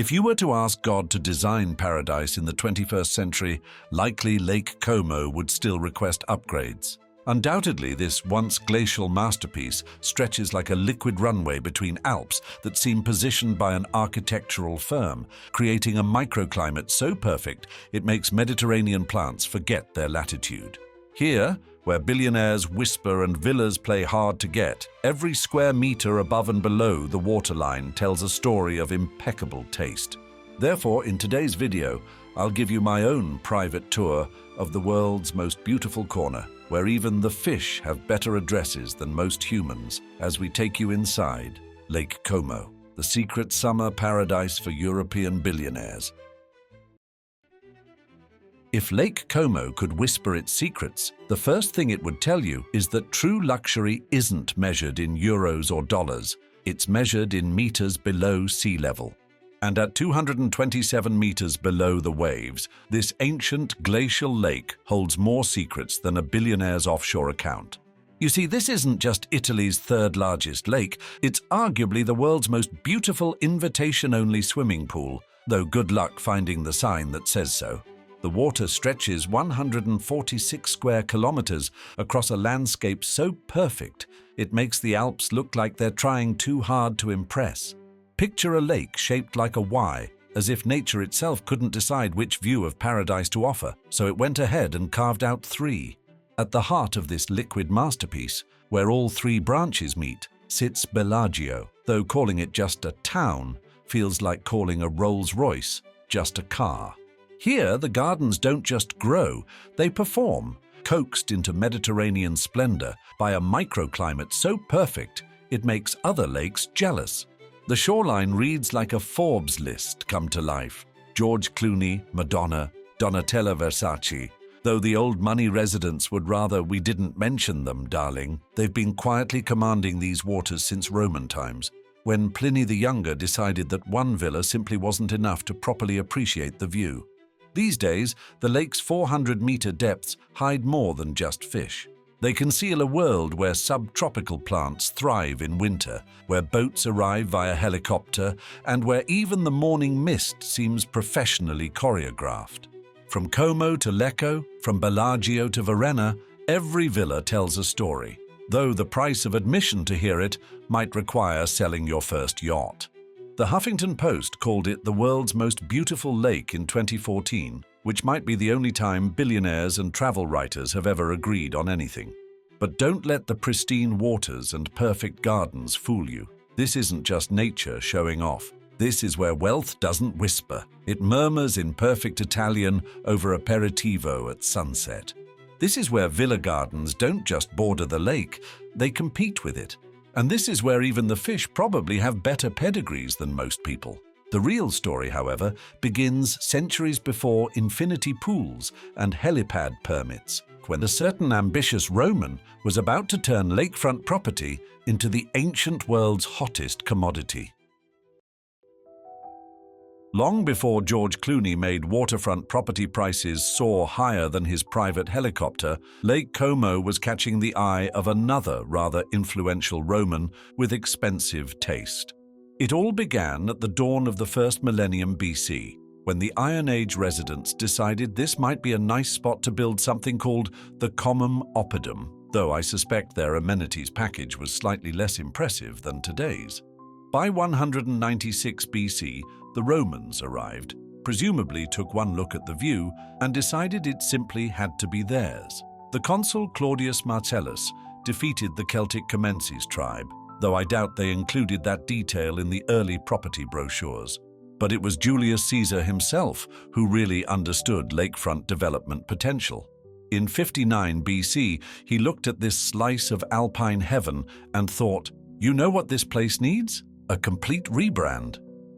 If you were to ask God to design paradise in the 21st century, likely Lake Como would still request upgrades. Undoubtedly, this once glacial masterpiece stretches like a liquid runway between Alps that seem positioned by an architectural firm, creating a microclimate so perfect it makes Mediterranean plants forget their latitude. Here, where billionaires whisper and villas play hard to get, every square meter above and below the waterline tells a story of impeccable taste. Therefore, in today's video, I'll give you my own private tour of the world's most beautiful corner, where even the fish have better addresses than most humans, as we take you inside Lake Como, the secret summer paradise for European billionaires. If Lake Como could whisper its secrets, the first thing it would tell you is that true luxury isn't measured in euros or dollars, it's measured in meters below sea level. And at 227 meters below the waves, this ancient glacial lake holds more secrets than a billionaire's offshore account. You see, this isn't just Italy's third largest lake, it's arguably the world's most beautiful invitation-only swimming pool, though good luck finding the sign that says so. The water stretches 146 square kilometers across a landscape so perfect, it makes the Alps look like they're trying too hard to impress. Picture a lake shaped like a Y, as if nature itself couldn't decide which view of paradise to offer, so it went ahead and carved out 3. At the heart of this liquid masterpiece, where all 3 branches meet, sits Bellagio, though calling it just a town feels like calling a Rolls-Royce just a car. Here, the gardens don't just grow, they perform, coaxed into Mediterranean splendor by a microclimate so perfect it makes other lakes jealous. The shoreline reads like a Forbes list come to life. George Clooney, Madonna, Donatella Versace. Though the old money residents would rather we didn't mention them, darling, they've been quietly commanding these waters since Roman times, when Pliny the Younger decided that one villa simply wasn't enough to properly appreciate the view. These days, the lake's 400-meter depths hide more than just fish. They conceal a world where subtropical plants thrive in winter, where boats arrive via helicopter, and where even the morning mist seems professionally choreographed. From Como to Lecco, from Bellagio to Varenna, every villa tells a story, though the price of admission to hear it might require selling your first yacht. The Huffington Post called it the world's most beautiful lake in 2014, which might be the only time billionaires and travel writers have ever agreed on anything. But don't let the pristine waters and perfect gardens fool you. This isn't just nature showing off. This is where wealth doesn't whisper. It murmurs in perfect Italian over aperitivo at sunset. This is where villa gardens don't just border the lake, they compete with it. And this is where even the fish probably have better pedigrees than most people. The real story, however, begins centuries before infinity pools and helipad permits, when a certain ambitious Roman was about to turn lakefront property into the ancient world's hottest commodity. Long before George Clooney made waterfront property prices soar higher than his private helicopter, Lake Como was catching the eye of another rather influential Roman with expensive taste. It all began at the dawn of the first millennium BC, when the Iron Age residents decided this might be a nice spot to build something called the Commum Oppidum, though I suspect their amenities package was slightly less impressive than today's. By 196 BC, the Romans arrived, presumably took one look at the view, and decided it simply had to be theirs. The consul Claudius Marcellus defeated the Celtic Comences tribe, though I doubt they included that detail in the early property brochures. But it was Julius Caesar himself who really understood lakefront development potential. In 59 BC, he looked at this slice of alpine heaven and thought, you know what this place needs? A complete rebrand.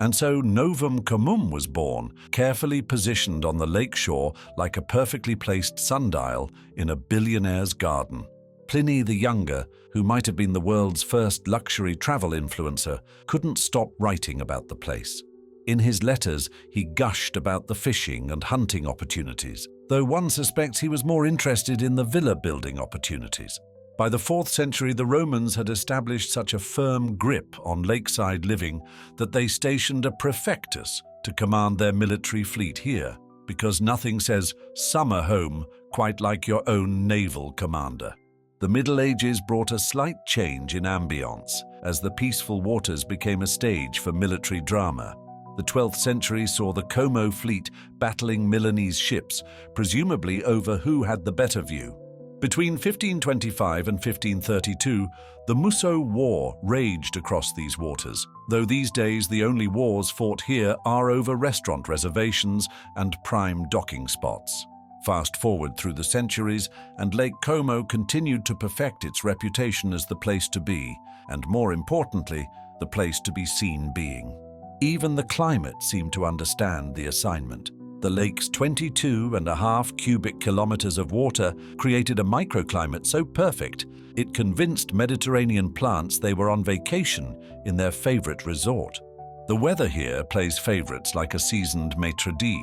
And so Novum Comum was born, carefully positioned on the lakeshore like a perfectly placed sundial in a billionaire's garden. Pliny the Younger, who might have been the world's first luxury travel influencer, couldn't stop writing about the place. In his letters, he gushed about the fishing and hunting opportunities, though one suspects he was more interested in the villa building opportunities. By the 4th century, the Romans had established such a firm grip on lakeside living that they stationed a prefectus to command their military fleet here, because nothing says summer home quite like your own naval commander. The Middle Ages brought a slight change in ambience as the peaceful waters became a stage for military drama. The 12th century saw the Como fleet battling Milanese ships, presumably over who had the better view. Between 1525 and 1532, the Musso War raged across these waters, though these days the only wars fought here are over restaurant reservations and prime docking spots. Fast forward through the centuries, and Lake Como continued to perfect its reputation as the place to be, and more importantly, the place to be seen being. Even the climate seemed to understand the assignment. The lake's 22.5 cubic kilometers of water created a microclimate so perfect, it convinced Mediterranean plants they were on vacation in their favorite resort. The weather here plays favorites like a seasoned maitre d'.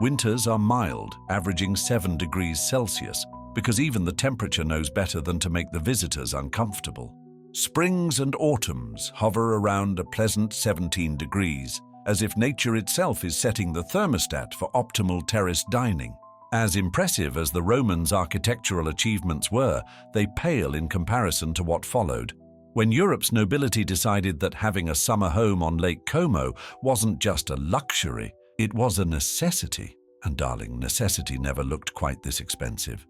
Winters are mild, averaging 7 degrees Celsius, because even the temperature knows better than to make the visitors uncomfortable. Springs and autumns hover around a pleasant 17 degrees, as if nature itself is setting the thermostat for optimal terrace dining. As impressive as the Romans' architectural achievements were, they pale in comparison to what followed. When Europe's nobility decided that having a summer home on Lake Como wasn't just a luxury, it was a necessity. And darling, necessity never looked quite this expensive.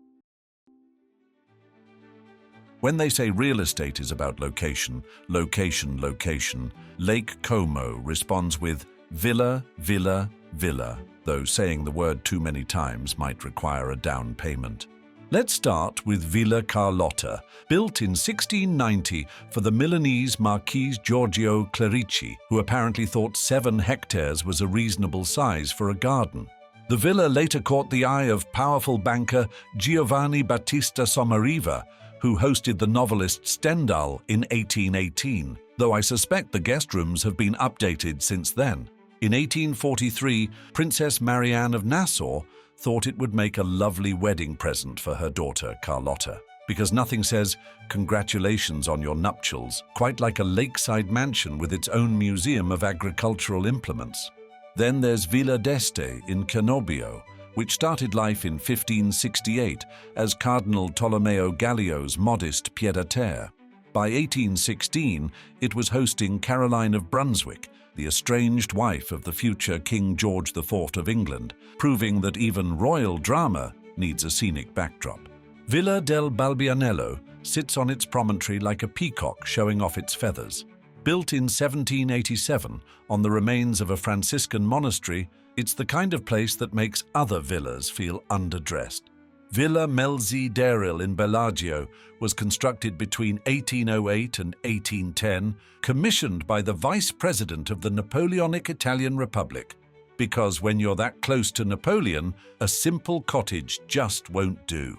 When they say real estate is about location, location, location, Lake Como responds with villa, villa, villa, though saying the word too many times might require a down payment. Let's start with Villa Carlotta, built in 1690 for the Milanese Marquis Giorgio Clerici, who apparently thought 7 hectares was a reasonable size for a garden. The villa later caught the eye of powerful banker Giovanni Battista Sommariva, who hosted the novelist Stendhal in 1818, though I suspect the guest rooms have been updated since then. In 1843, Princess Marianne of Nassau thought it would make a lovely wedding present for her daughter Carlotta, because nothing says congratulations on your nuptials quite like a lakeside mansion with its own museum of agricultural implements. Then there's Villa d'Este in Cannobio, which started life in 1568 as Cardinal Tolomeo Gallio's modest pied-à-terre. By 1816, it was hosting Caroline of Brunswick, the estranged wife of the future King George IV of England, proving that even royal drama needs a scenic backdrop. Villa del Balbianello sits on its promontory like a peacock showing off its feathers. Built in 1787 on the remains of a Franciscan monastery, it's the kind of place that makes other villas feel underdressed. Villa Melzi d'Eril in Bellagio was constructed between 1808 and 1810, commissioned by the Vice President of the Napoleonic Italian Republic. Because when you're that close to Napoleon, a simple cottage just won't do.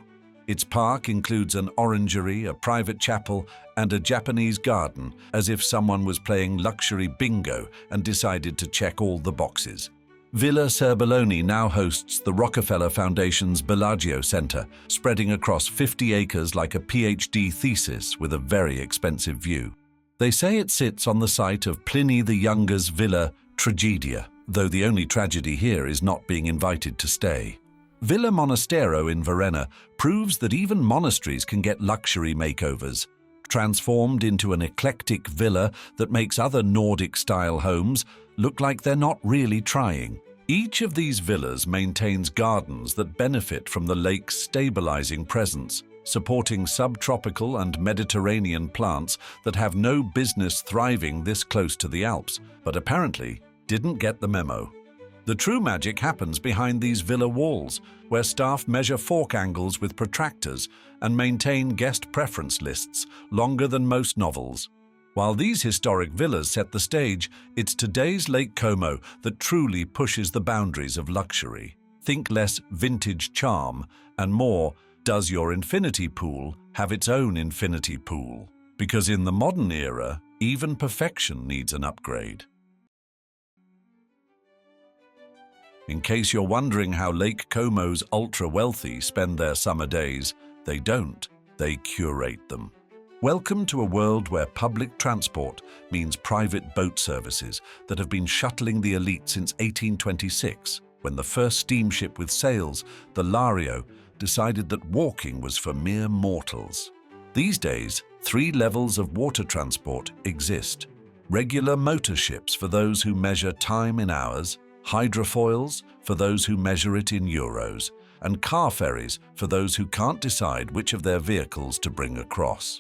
Its park includes an orangery, a private chapel, and a Japanese garden, as if someone was playing luxury bingo and decided to check all the boxes. Villa Serbelloni now hosts the Rockefeller Foundation's Bellagio Center, spreading across 50 acres like a PhD thesis with a very expensive view. They say it sits on the site of Pliny the Younger's Villa Tragedia, though the only tragedy here is not being invited to stay. Villa Monastero in Varenna proves that even monasteries can get luxury makeovers. Transformed into an eclectic villa that makes other Nordic-style homes look like they're not really trying. Each of these villas maintains gardens that benefit from the lake's stabilizing presence, supporting subtropical and Mediterranean plants that have no business thriving this close to the Alps, but apparently didn't get the memo. The true magic happens behind these villa walls, where staff measure fork angles with protractors and maintain guest preference lists longer than most novels. While these historic villas set the stage, it's today's Lake Como that truly pushes the boundaries of luxury. Think less vintage charm and more, does your infinity pool have its own infinity pool? Because in the modern era, even perfection needs an upgrade. In case you're wondering how Lake Como's ultra-wealthy spend their summer days, they don't. they curate them. Welcome to a world where public transport means private boat services that have been shuttling the elite since 1826, when the first steamship with sails, the Lario, decided that walking was for mere mortals. These days, 3 levels of water transport exist. Regular motor ships for those who measure time in hours, hydrofoils for those who measure it in euros, and car ferries for those who can't decide which of their vehicles to bring across.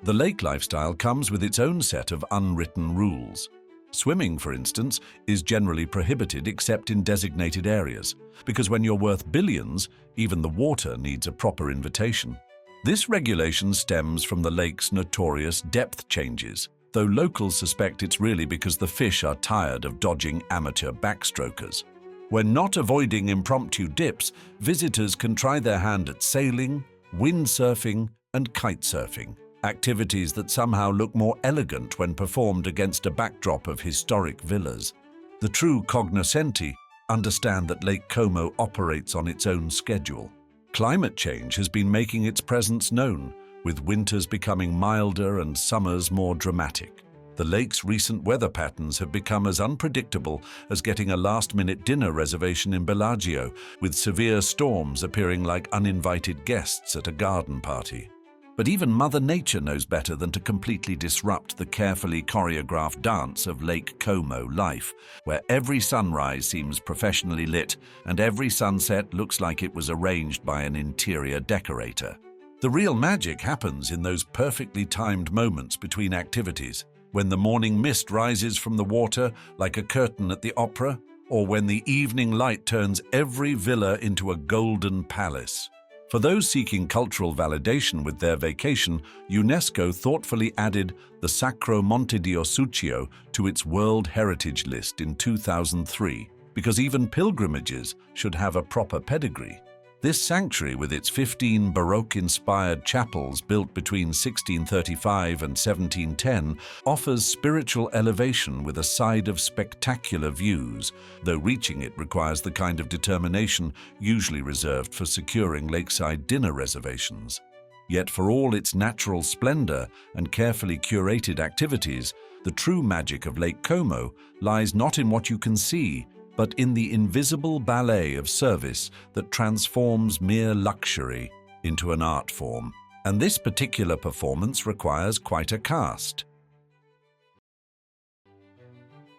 The lake lifestyle comes with its own set of unwritten rules. Swimming, for instance, is generally prohibited except in designated areas, because when you're worth billions, even the water needs a proper invitation. This regulation stems from the lake's notorious depth changes, though locals suspect it's really because the fish are tired of dodging amateur backstrokers. When not avoiding impromptu dips, visitors can try their hand at sailing, windsurfing, and kitesurfing, activities that somehow look more elegant when performed against a backdrop of historic villas. The true cognoscenti understand that Lake Como operates on its own schedule. Climate change has been making its presence known, with winters becoming milder and summers more dramatic. The lake's recent weather patterns have become as unpredictable as getting a last-minute dinner reservation in Bellagio, with severe storms appearing like uninvited guests at a garden party. But even Mother Nature knows better than to completely disrupt the carefully choreographed dance of Lake Como life, where every sunrise seems professionally lit and every sunset looks like it was arranged by an interior decorator. The real magic happens in those perfectly timed moments between activities, when the morning mist rises from the water like a curtain at the opera, or when the evening light turns every villa into a golden palace. For those seeking cultural validation with their vacation, UNESCO thoughtfully added the Sacro Monte di Osuccio to its World Heritage List in 2003, because even pilgrimages should have a proper pedigree. This sanctuary, with its 15 Baroque-inspired chapels built between 1635 and 1710, offers spiritual elevation with a side of spectacular views, though reaching it requires the kind of determination usually reserved for securing lakeside dinner reservations. Yet for all its natural splendor and carefully curated activities, the true magic of Lake Como lies not in what you can see, but in the invisible ballet of service that transforms mere luxury into an art form. And this particular performance requires quite a cast.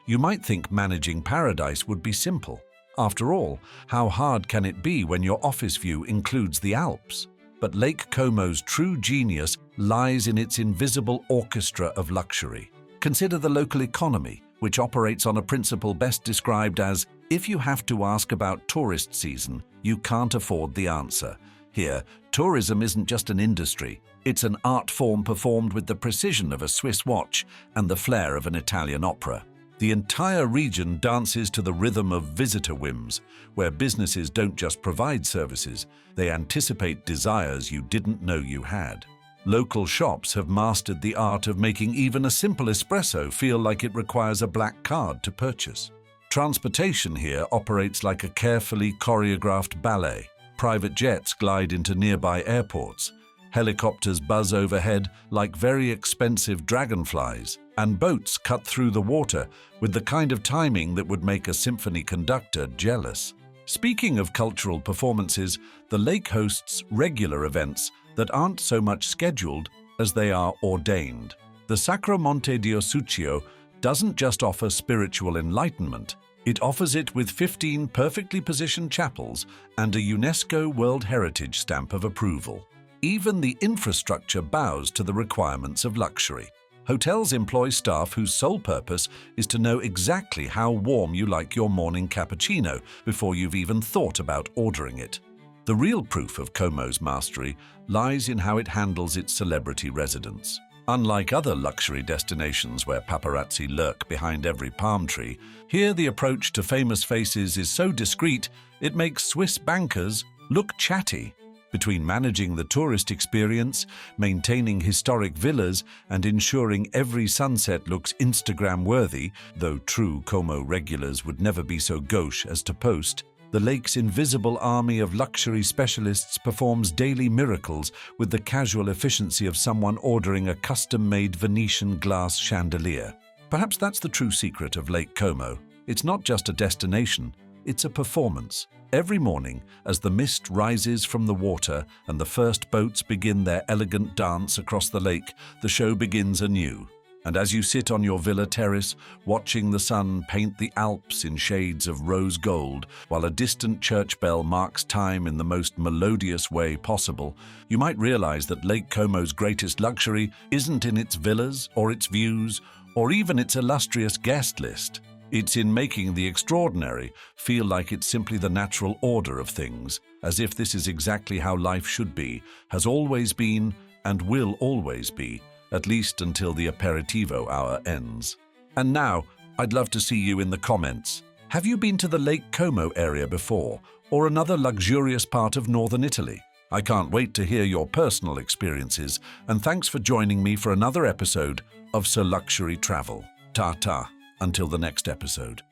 You might think managing paradise would be simple. After all, how hard can it be when your office view includes the Alps? But Lake Como's true genius lies in its invisible orchestra of luxury. Consider the local economy, which operates on a principle best described as, if you have to ask about tourist season, you can't afford the answer. Here, tourism isn't just an industry, it's an art form performed with the precision of a Swiss watch and the flair of an Italian opera. The entire region dances to the rhythm of visitor whims, where businesses don't just provide services, they anticipate desires you didn't know you had. Local shops have mastered the art of making even a simple espresso feel like it requires a black card to purchase. Transportation here operates like a carefully choreographed ballet. Private jets glide into nearby airports, helicopters buzz overhead like very expensive dragonflies, and boats cut through the water with the kind of timing that would make a symphony conductor jealous. Speaking of cultural performances, the lake hosts regular events that aren't so much scheduled as they are ordained. The Sacro Monte di Osuccio doesn't just offer spiritual enlightenment, it offers it with 15 perfectly positioned chapels and a UNESCO World Heritage stamp of approval. Even the infrastructure bows to the requirements of luxury. Hotels employ staff whose sole purpose is to know exactly how warm you like your morning cappuccino before you've even thought about ordering it. The real proof of Como's mastery lies in how it handles its celebrity residents. Unlike other luxury destinations where paparazzi lurk behind every palm tree, here the approach to famous faces is so discreet it makes Swiss bankers look chatty. Between managing the tourist experience, maintaining historic villas, and ensuring every sunset looks Instagram-worthy, though true Como regulars would never be so gauche as to post, The lake's invisible army of luxury specialists performs daily miracles with the casual efficiency of someone ordering a custom-made Venetian glass chandelier. Perhaps that's the true secret of Lake Como. It's not just a destination, it's a performance. Every morning, as the mist rises from the water and the first boats begin their elegant dance across the lake, the show begins anew. And as you sit on your villa terrace, watching the sun paint the Alps in shades of rose gold, while a distant church bell marks time in the most melodious way possible, you might realize that Lake Como's greatest luxury isn't in its villas or its views, or even its illustrious guest list. It's in making the extraordinary feel like it's simply the natural order of things, as if this is exactly how life should be, has always been, and will always be, at least until the aperitivo hour ends. And now, I'd love to see you in the comments. Have you been to the Lake Como area before, or another luxurious part of northern Italy? I can't wait to hear your personal experiences, and thanks for joining me for another episode of So Luxury Travel. Ta-ta, until the next episode.